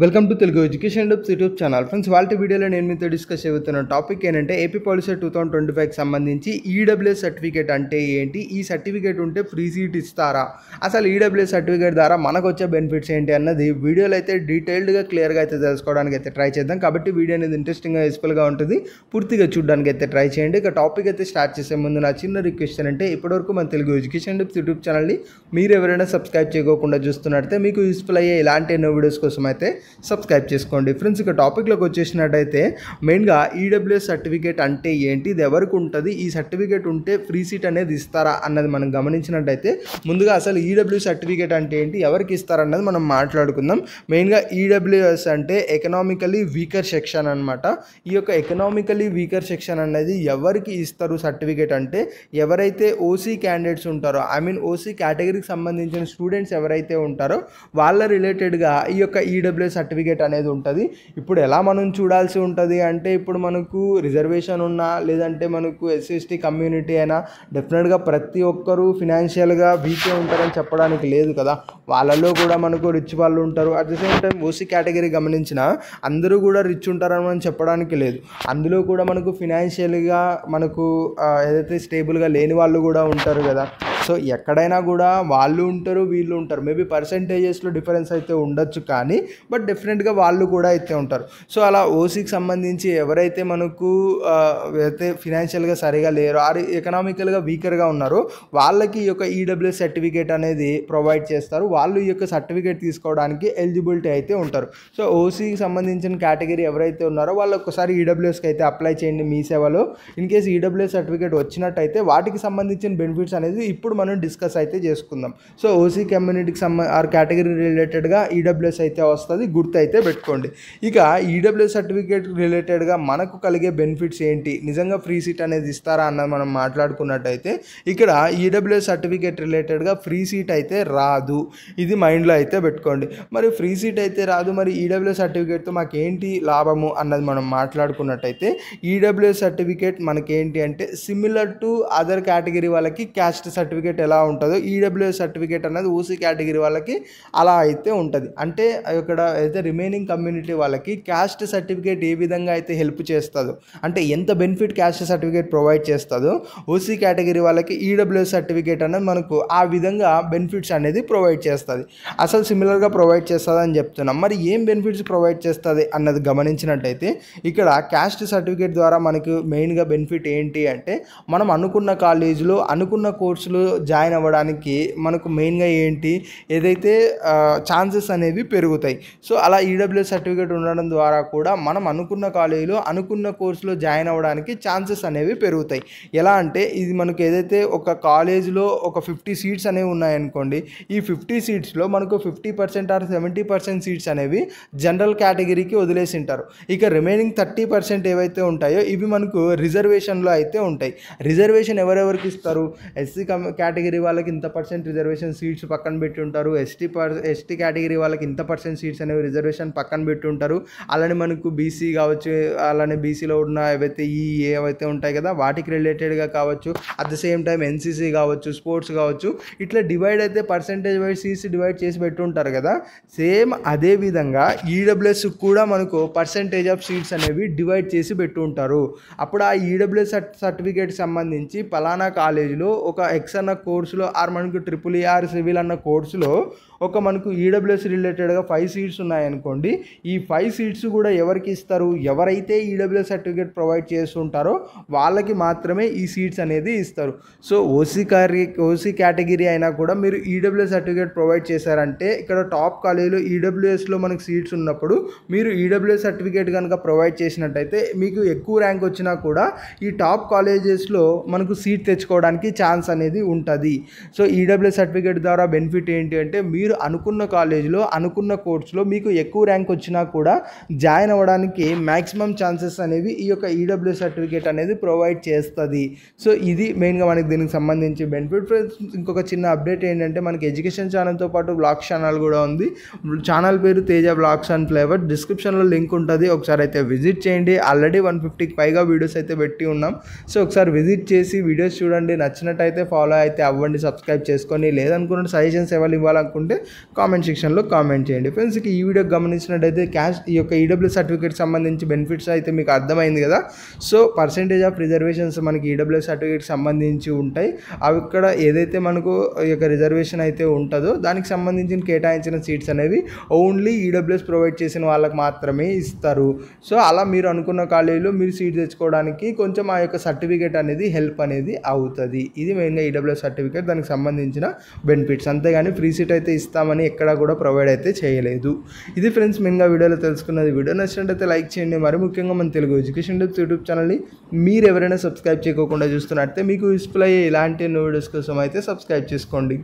Welcome to Telugu education tips YouTube channel. Friends, వాళ్ళ వీడియోలో నేను మీతో డిస్కస్ చేస్తున్న టాపిక్ ఏంటంటే ఏపీ పాలిసీ 2025కి సంబంధించి ఈడబ్ల్యూఎస్ సర్టిఫికేట్ అంటే ఏంటి, ఈ సర్టిఫికేట్ ఉంటే ఫ్రీ సీట్ ఇస్తారా, అసలు ఈడబ్ల్యూఎస్ సర్టిఫికేట్ ద్వారా మనకు వచ్చే బెనిఫిట్స్ ఏంటి అన్నది వీడియోలో అయితే డీటెయిల్డ్గా క్లియర్గా అయితే తెలుసుకోవడానికి అయితే ట్రై చేద్దాం. కాబట్టి వీడియో అనేది ఇంట్రెస్టింగ్గా యూస్ఫుల్గా ఉంటుంది, పూర్తిగా చూడడానికి అయితే ట్రై చేయండి. ఇక టాపిక్ అయితే స్టార్ట్ చేసే ముందు నా చిన్న రిక్వెస్ట్ అంటే ఇప్పటివరకు మన తెలుగు ఎడ్యుకేషన్ టిప్స్ యూట్యూబ్ ఛానల్ని మీరు ఎవరైనా సబ్స్క్రైబ్ చేయకుండా చూస్తున్నట్టయితే మీకు యూస్ఫుల్ అయ్యే ఇలాంటి ఎన్నో వీడియోస్ కోసం అయితే సబ్స్క్రైబ్ చేసుకోండి. ఫ్రెండ్స్, ఇక టాపిక్లోకి వచ్చేసినట్టయితే మెయిన్గా ఈడబ్ల్యూఎస్ సర్టిఫికేట్ అంటే ఏంటి, ఇది ఎవరికి ఉంటుంది, ఈ సర్టిఫికేట్ ఉంటే ఫ్రీ సీట్ అనేది ఇస్తారా అన్నది మనం గమనించినట్టయితే ముందుగా అసలు ఈడబ్ల్యూ సర్టిఫికేట్ అంటే ఏంటి, ఎవరికి ఇస్తారన్నది మనం మాట్లాడుకుందాం. మెయిన్గా ఈడబ్ల్యూఎస్ అంటే ఎకనామికలీ వీకర్ సెక్షన్ అనమాట. ఈ యొక్క ఎకనామికలీ వీకర్ సెక్షన్ అనేది ఎవరికి ఇస్తారు సర్టిఫికేట్ అంటే ఎవరైతే ఓసీ క్యాండిడేట్స్ ఉంటారో, ఓసీ కేటగిరీకి సంబంధించిన స్టూడెంట్స్ ఎవరైతే ఉంటారో వాళ్ళ రిలేటెడ్గా ఈ యొక్క ఈడబ్ల్యూఎస్ సర్టిఫికేట్ అనేది ఉంటుంది. ఇప్పుడు ఎలా మనం చూడాల్సి ఉంటుంది అంటే ఇప్పుడు మనకు రిజర్వేషన్ ఉన్నా లేదంటే మనకు ఎస్సీ కమ్యూనిటీ అయినా డెఫినెట్గా ప్రతి ఒక్కరూ ఫినాన్షియల్గా వీకే ఉంటారని చెప్పడానికి లేదు కదా. వాళ్ళలో కూడా మనకు రిచ్ వాళ్ళు ఉంటారు. At the same time OC category గమనించిన అందరూ కూడా రిచ్ ఉంటారని మనం చెప్పడానికి లేదు. అందులో కూడా మనకు ఫినాన్షియల్గా మనకు ఏదైతే స్టేబుల్గా లేని వాళ్ళు కూడా ఉంటారు కదా. సో ఎక్కడైనా కూడా వాళ్ళు ఉంటారు, వీళ్ళు ఉంటారు. మేబీ పర్సంటేజెస్లో డిఫరెన్స్ అయితే ఉండొచ్చు, కానీ బట్ డెఫినెట్గా వాళ్ళు కూడా అయితే ఉంటారు. సో అలా ఓసీకి సంబంధించి ఎవరైతే మనకు అయితే ఫినాన్షియల్గా సరిగా లేరో, ఆర్ ఎకనామికల్గా వీకర్గా ఉన్నారో వాళ్ళకి ఈ యొక్క ఈడబ్ల్యూఎస్ సర్టిఫికేట్ అనేది ప్రొవైడ్ చేస్తారు. వాళ్ళు ఈ యొక్క సర్టిఫికేట్ తీసుకోవడానికి ఎలిజిబిలిటీ అయితే ఉంటారు. సో ఓసీకి సంబంధించిన కేటగిరీ ఎవరైతే ఉన్నారో వాళ్ళు ఒక్కసారి ఈడబ్ల్యూఎస్కి అయితే అప్లై చేయండి మీ సేవలో. ఇన్ కేసు ఈడబ్ల్యూఎస్ సర్టిఫికేట్ వచ్చినట్టయితే వాటికి సంబంధించిన బెనిఫిట్స్ అనేది ఇప్పుడు మనం డిస్కస్ అయితే చేసుకుందాం. సో ఓసీ కమ్యూనిటీకి ఆర్ కేటగిరీ రిలేటెడ్గా ఈడబ్ల్యూఎస్ అయితే వస్తుంది, గుర్తు అయితే పెట్టుకోండి. ఇక ఈడబ్ల్యూఎస్ సర్టిఫికేట్ రిలేటెడ్గా మనకు కలిగే బెనిఫిట్స్ ఏంటి, నిజంగా ఫ్రీ సీట్ అనేది ఇస్తారా అన్నది మనం మాట్లాడుకున్నట్టయితే ఇక్కడ ఈడబ్ల్యూఎస్ సర్టిఫికేట్ రిలేటెడ్గా ఫ్రీ సీట్ అయితే రాదు, ఇది మైండ్లో అయితే పెట్టుకోండి. మరి ఫ్రీ సీట్ అయితే రాదు, మరి ఈడబ్ల్యూఎస్ సర్టిఫికేట్తో మాకేంటి లాభము అన్నది మనం మాట్లాడుకున్నట్టయితే ఈడబ్ల్యూఎస్ సర్టిఫికేట్ మనకేంటి అంటే సిమిలర్ టు అదర్ కేటగిరీ వాళ్ళకి క్యాస్ట్ సర్టిఫికేట్ ఎలా ఉంటుందో ఈడబ్ల్యూఎస్ సర్టిఫికేట్ అనేది ఓసీ కేటగిరీ వాళ్ళకి అలా అయితే ఉంటుంది. అంటే ఇక్కడ అయితే రిమైనింగ్ కమ్యూనిటీ వాళ్ళకి క్యాస్ట్ సర్టిఫికేట్ ఏ విధంగా అయితే హెల్ప్ చేస్తుందో, అంటే ఎంత బెనిఫిట్ క్యాస్ట్ సర్టిఫికేట్ ప్రొవైడ్ చేస్తుందో ఓసీ కేటగిరీ వాళ్ళకి ఈడబ్ల్యూఎస్ సర్టిఫికేట్ అనేది మనకు ఆ విధంగా బెనిఫిట్స్ అనేది ప్రొవైడ్ చేస్తుంది. అసలు సిమిలర్గా ప్రొవైడ్ చేస్తుంది అని చెప్తున్నాం. మరి ఏం బెనిఫిట్స్ ప్రొవైడ్ చేస్తుంది అన్నది గమనించినట్టయితే ఇక్కడ క్యాస్ట్ సర్టిఫికేట్ ద్వారా మనకు మెయిన్గా బెనిఫిట్ ఏంటి అంటే మనం అనుకున్న కాలేజీలో అనుకున్న కోర్సులో జాయిన్ అవ్వడానికి మనకు మెయిన్గా ఏంటి ఏదైతే ఛాన్సెస్ అనేవి పెరుగుతాయి. సో అలా ఈడబ్ల్యూఎస్ సర్టిఫికేట్ ఉండడం ద్వారా కూడా మనం అనుకున్న కాలేజీలో అనుకున్న కోర్సులో జాయిన్ అవ్వడానికి ఛాన్సెస్ అనేవి పెరుగుతాయి. ఎలా అంటే ఇది మనకు ఏదైతే ఒక కాలేజీలో ఒక 50 సీట్స్ అనేవి ఉన్నాయనుకోండి, ఈ 50 సీట్స్లో మనకు 50% ఆర్ 70% సీట్స్ అనేవి జనరల్ కేటగిరీకి వదిలేసి ఉంటారు. ఇక రిమైనింగ్ 30% ఏవైతే ఉంటాయో ఇవి మనకు రిజర్వేషన్లో అయితే ఉంటాయి. రిజర్వేషన్ ఎవరెవరికి ఇస్తారు, ఎస్సీ కేటగిరీ వాళ్ళకి ఇంత పర్సెంట్ రిజర్వేషన్ సీట్స్ పక్కన పెట్టి ఉంటారు, ఎస్టీ కేటగిరీ వాళ్ళకి ఇంత పర్సెంట్ సీట్స్ అనేవి రిజర్వేషన్ పక్కన పెట్టి ఉంటారు. అలానే మనకు బీసీ కావచ్చు, అలానే బీసీలో ఉన్న ఏవైతే ఏవైతే ఉంటాయి కదా వాటికి రిలేటెడ్గా కావచ్చు, at the same time NCC కావచ్చు, స్పోర్ట్స్ కావచ్చు, ఇట్లా డివైడ్ అయితే పర్సెంటేజ్ వైజ్ సీట్స్ డివైడ్ చేసి పెట్టి ఉంటారు కదా. సేమ్ అదే విధంగా ఈడబ్ల్యూఎస్ కూడా మనకు పర్సెంటేజ్ ఆఫ్ సీట్స్ అనేవి డివైడ్ చేసి పెట్టి ఉంటారు. అప్పుడు ఆ ఈడబ్ల్యూఎస్ సర్టిఫికేట్ సంబంధించి పలానా కాలేజీలో ఒక ఎక్స్ అన్న కోర్సులో ఆర్ మనకు EER సివిల్ అన్న కోర్సులో ఒక మనకు ఈడబ్ల్యూఎస్ రిలేటెడ్గా 5 సీట్స్ ఉన్నాయనుకోండి, ఈ 5 సీట్స్ కూడా ఎవరికి ఇస్తారు, ఎవరైతే ఈడబ్ల్యూఎస్ సర్టిఫికేట్ ప్రొవైడ్ చేస్తుంటారో వాళ్ళకి మాత్రమే ఈ సీట్స్ అనేది ఇస్తారు. సో ఓసీ కేటగిరీ అయినా కూడా మీరు ఈడబ్ల్యూఎస్ సర్టిఫికేట్ ప్రొవైడ్ చేశారంటే ఇక్కడ టాప్ కాలేజీలో ఈడబ్ల్యూఎస్లో మనకు సీట్స్ ఉన్నప్పుడు మీరు ఈడబ్ల్యూఎస్ సర్టిఫికేట్ కనుక ప్రొవైడ్ చేసినట్టయితే మీకు ఎక్కువ ర్యాంక్ వచ్చినా కూడా ఈ టాప్ కాలేజెస్లో మనకు సీట్ తెచ్చుకోవడానికి ఛాన్స్ అనేది ఉంటుంది. సో ఈడబ్ల్యూఎస్ సర్టిఫికేట్ ద్వారా బెనిఫిట్ ఏంటి అంటే మీరు అనుకున్న కాలేజీలో అనుకున్న కోర్సులో మీకు ఎక్కువ ర్యాంక్ వచ్చినా కూడా జాయిన్ అవ్వడానికి మ్యాక్సిమం ఛాన్సెస్ అనేవి ఈ యొక్క ఈడబ్ల్యూఎస్ సర్టిఫికేట్ అనేది ప్రొవైడ్ చేస్తుంది. సో ఇది మెయిన్గా మనకి దీనికి సంబంధించి బెనిఫిట్. ఫ్రెండ్స్, ఇంకొక చిన్న అప్డేట్ ఏంటంటే మనకి ఎడ్యుకేషన్ ఛానల్తో పాటు బ్లాగ్స్ ఛానల్ కూడా ఉంది. ఛానల్ పేరు తేజ బ్లాగ్స్ అండ్ ఫ్లేవర్, డిస్క్రిప్షన్లో లింక్ ఉంటుంది, ఒకసారి అయితే విజిట్ చేయండి. ఆల్రెడీ 150కి పైగా వీడియోస్ అయితే పెట్టి ఉన్నాం. సో ఒకసారి విజిట్ చేసి వీడియోస్ చూడండి, నచ్చినట్టయితే ఫాలో అయితే అవ్వండి, సబ్స్క్రైబ్ చేసుకొని, లేదనుకుంటే సజెషన్స్ ఎవరు ఇవ్వాలనుకుంటే కామెంట్ సెక్షన్లో కామెంట్ చేయండి. ఫ్రెండ్స్ ఈ వీడియో గమనించినట్టయితే ఈ యొక్క ఈడబ్ల్యూఎస్ సర్టిఫికేట్ సంబంధించి బెనిఫిట్స్ అయితే మీకు అర్థమైంది కదా. సో పర్సెంటేజ్ ఆఫ్ రిజర్వేషన్స్ మనకి ఈడబ్ల్యూఎస్ సర్టిఫికేట్ సంబంధించి ఉంటాయి. అవి ఇక్కడ ఏదైతే మనకు ఈ యొక్క రిజర్వేషన్ అయితే ఉంటుందో దానికి సంబంధించిన కేటాయించిన సీట్స్ అనేవి ఓన్లీ ఈడబ్ల్యూఎస్ ప్రొవైడ్ చేసిన వాళ్ళకి మాత్రమే ఇస్తారు. సో అలా మీరు అనుకున్న కాలేజీలో మీరు సీట్ తెచ్చుకోవడానికి కొంచెం ఆ యొక్క సర్టిఫికేట్ అనేది హెల్ప్ అనేది అవుతుంది. ఇది మెయిన్గా ఈడబ్ల్యూఎస్ సర్టిఫికేట్ దానికి సంబంధించిన బెనిఫిట్స్. అంతేగాని ఫ్రీ సీట్ అయితే ఇస్తామని ఎక్కడా కూడా ప్రొవైడ్ అయితే చేయలేదు. ఇది ఫ్రెండ్స్ మెయిన్గా వీడియోలో తెలుసుకున్నది. వీడియో నచ్చినట్టయితే లైక్ చేయండి. మరి ముఖ్యంగా మన తెలుగు ఎడ్యుకేషన్ టిప్స్ యూట్యూబ్ ఛానల్ని మీరు ఎవరైనా సబ్స్క్రైబ్ చేయకుండా చూస్తున్నట్టే మీకు యూస్ఫుల్ అయ్యే ఇలాంటి వీడియోస్ కోసం అయితే సబ్స్క్రైబ్ చేసుకోండి.